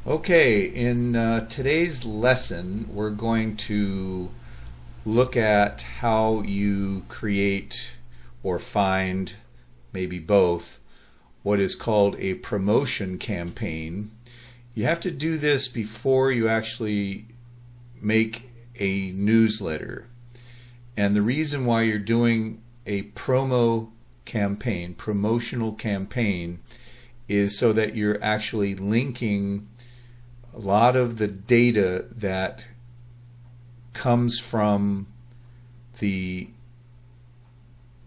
Okay, in today's lesson, we're going to look at how you create or find, maybe both, what is called a promotion campaign. You have to do this before you actually make a newsletter. And the reason why you're doing a promotional campaign, is so that you're actually linking a lot of the data that comes from the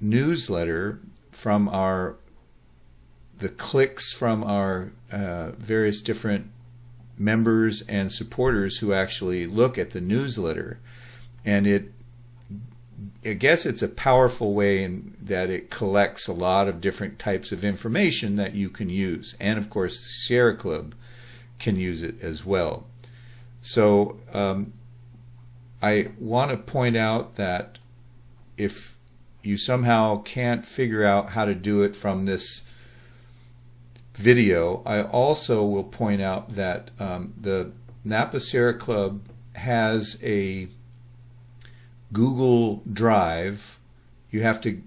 newsletter, from the clicks from our various different members and supporters who actually look at the newsletter. And I guess it's a powerful way in that it collects a lot of different types of information that you can use. And of course, Sierra Club can use it as well. So I want to point out that if you somehow can't figure out how to do it from this video, I also will point out that the Napa Sierra Club has a Google Drive. You have to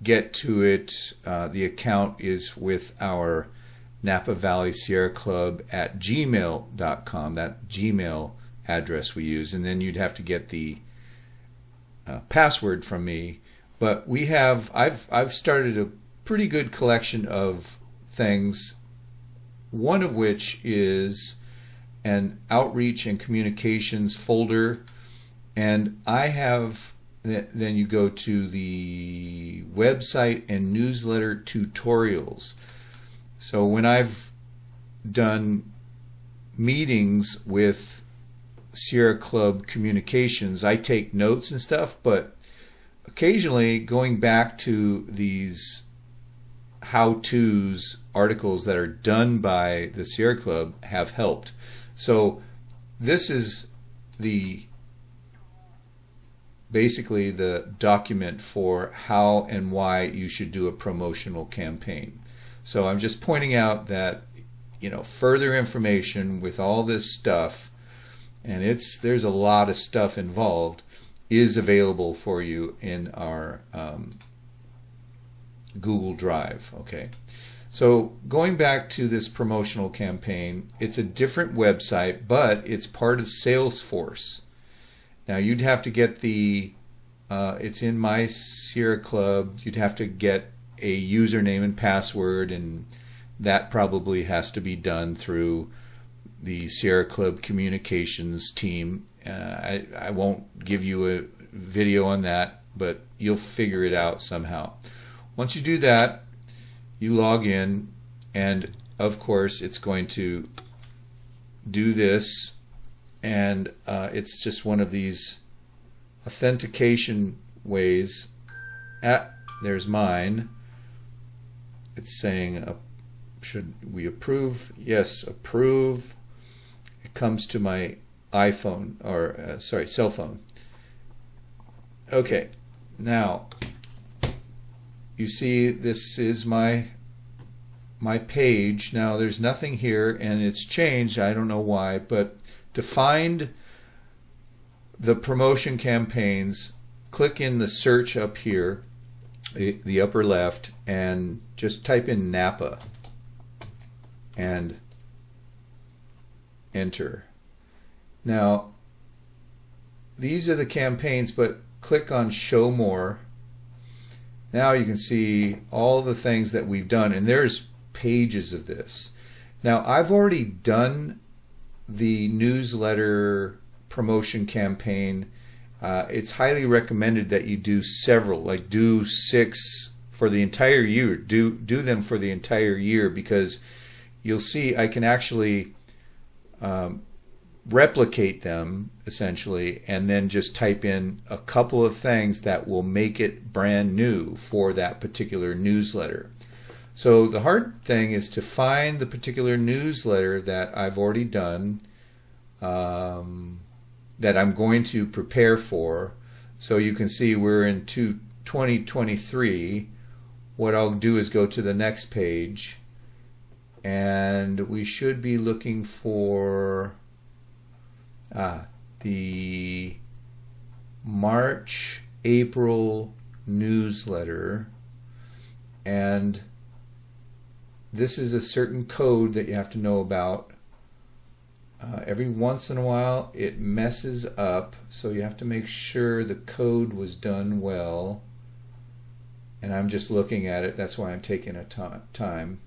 get to it. The account is with our Napa Valley Sierra Club at gmail.com, that Gmail address we use, and then you'd have to get the password from me. But I've started a pretty good collection of things, one of which is an outreach and communications folder. And then you go to the website and newsletter tutorials. So when I've done meetings with Sierra Club Communications, I take notes and stuff, but occasionally going back to these how-tos articles that are done by the Sierra Club have helped. So this is basically the document for how and why you should do a promotional campaign. So I'm just pointing out that, further information with all this stuff, and there's a lot of stuff involved, is available for you in our Google Drive. Okay. So going back to this promotional campaign, it's a different website, but it's part of Salesforce. Now you'd have to get it's in My Sierra Club. You'd have to get a username and password, and that probably has to be done through the Sierra Club Communications team. I won't give you a video on that, but you'll figure it out somehow. Once you do that, you log in, and of course it's going to do this, and it's just one of these authentication ways. There's mine. It's saying, should we approve? Yes, approve. It comes to my iPhone, or cell phone. Okay, now you see this is my page. Now there's nothing here, and it's changed. I don't know why, but to find the promotion campaigns, click in the search up here, the upper left, and just type in Napa and enter. Now these are the campaigns, but click on show more. Now you can see all the things that we've done, and there's pages of this. Now I've already done the newsletter promotion campaign. It's highly recommended that you do several, like do 6 for the entire year. Do them for the entire year, because you'll see I can actually replicate them essentially, and then just type in a couple of things that will make it brand new for that particular newsletter. So the hard thing is to find the particular newsletter that I've already done, that I'm going to prepare for. So you can see we're in 2023. What I'll do is go to the next page, and we should be looking for the March April newsletter, and this is a certain code that you have to know about. Every once in a while it messes up, so you have to make sure the code was done well, and I'm just looking at it, that's why I'm taking a time.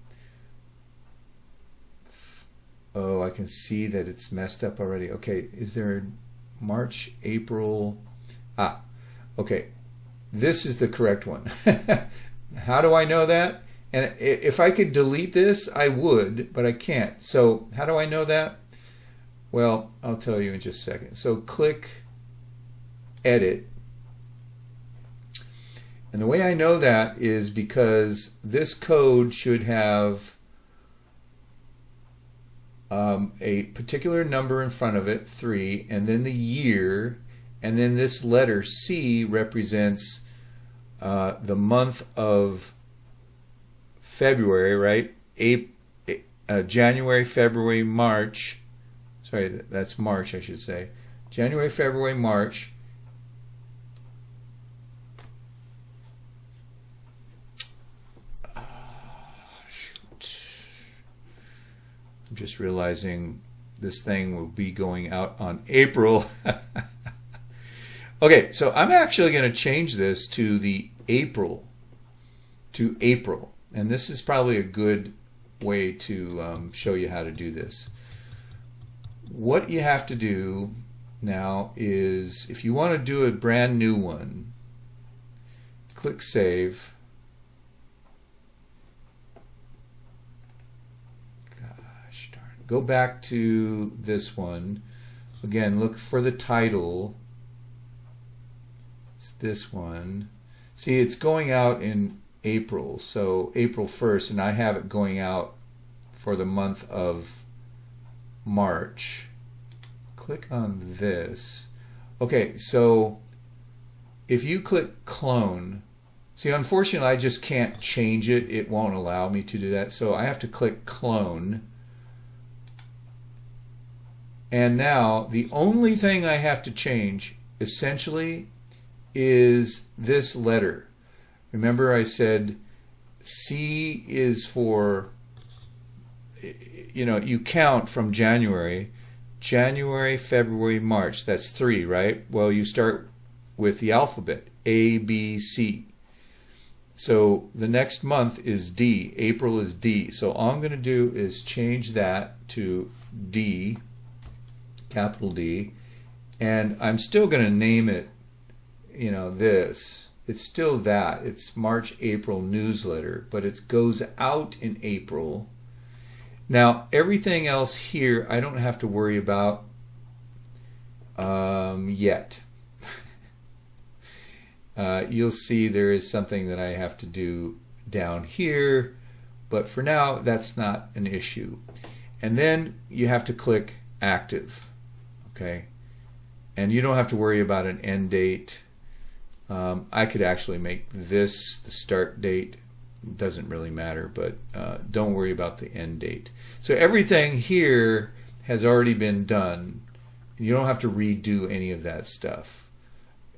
Oh, I can see that it's messed up already. Okay, is there a March, April? Okay, this is the correct one. How do I know that? And if I could delete this, I would, but I can't. So how do I know that? Well, I'll tell you in just a second. So click Edit. And the way I know that is because this code should have a particular number in front of it, 3, and then the year, and then this letter C represents the month of February, right? January, February, March. Sorry, that's March, I should say. January, February, March. Shoot. I'm just realizing this thing will be going out on April. Okay, so I'm actually going to change this to the April. And this is probably a good way to show you how to do this. What you have to do now is, if you want to do a brand new one, click Save. Gosh darn. Go back to this one. Again, look for the title. It's this one. See, it's going out in April, so April 1st, and I have it going out for the month of March. Click on this. Okay, so if you click clone, see, unfortunately I just can't change it. It won't allow me to do that, so I have to click clone. And now the only thing I have to change essentially is this letter. Remember I said C is for, you count from January, February, March. That's 3, right? Well, you start with the alphabet, A, B, C. So the next month is D. April is D. So all I'm going to do is change that to D, capital D, and I'm still going to name it, this. It's still that. It's March, April newsletter, but it goes out in April. Now, everything else here I don't have to worry about yet. You'll see there is something that I have to do down here, but for now that's not an issue. And then you have to click Active, okay? And you don't have to worry about an end date. I could actually make this the start date. It doesn't really matter, but don't worry about the end date. So everything here has already been done. You don't have to redo any of that stuff.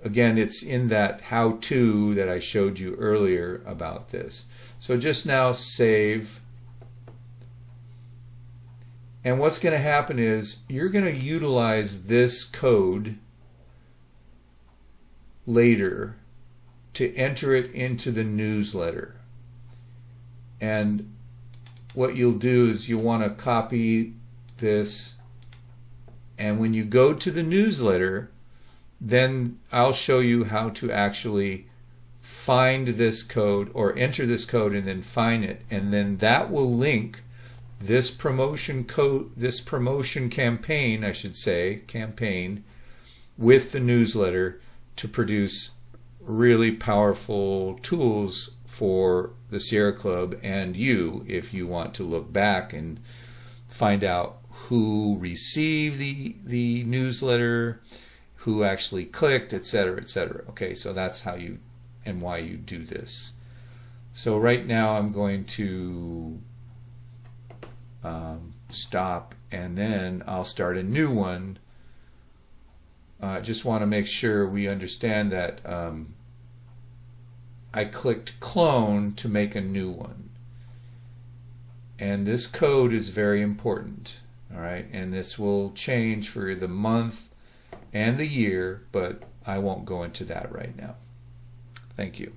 Again, it's in that how-to that I showed you earlier about this. So just now save. And what's going to happen is you're going to utilize this code later to enter it into the newsletter. And what you'll do is you'll want to copy this, and when you go to the newsletter, then I'll show you how to actually find this code or enter this code and then find it, and then that will link this promotion code, this promotion campaign, I should say, campaign, with the newsletter to produce really powerful tools for the Sierra Club and you, if you want to look back and find out who received the newsletter, who actually clicked, etc., etc. Okay, so that's how you and why you do this. So right now I'm going to stop, and then I'll start a new one. Just want to make sure we understand that I clicked clone to make a new one. And this code is very important. All right, and this will change for the month and the year, but I won't go into that right now. Thank you.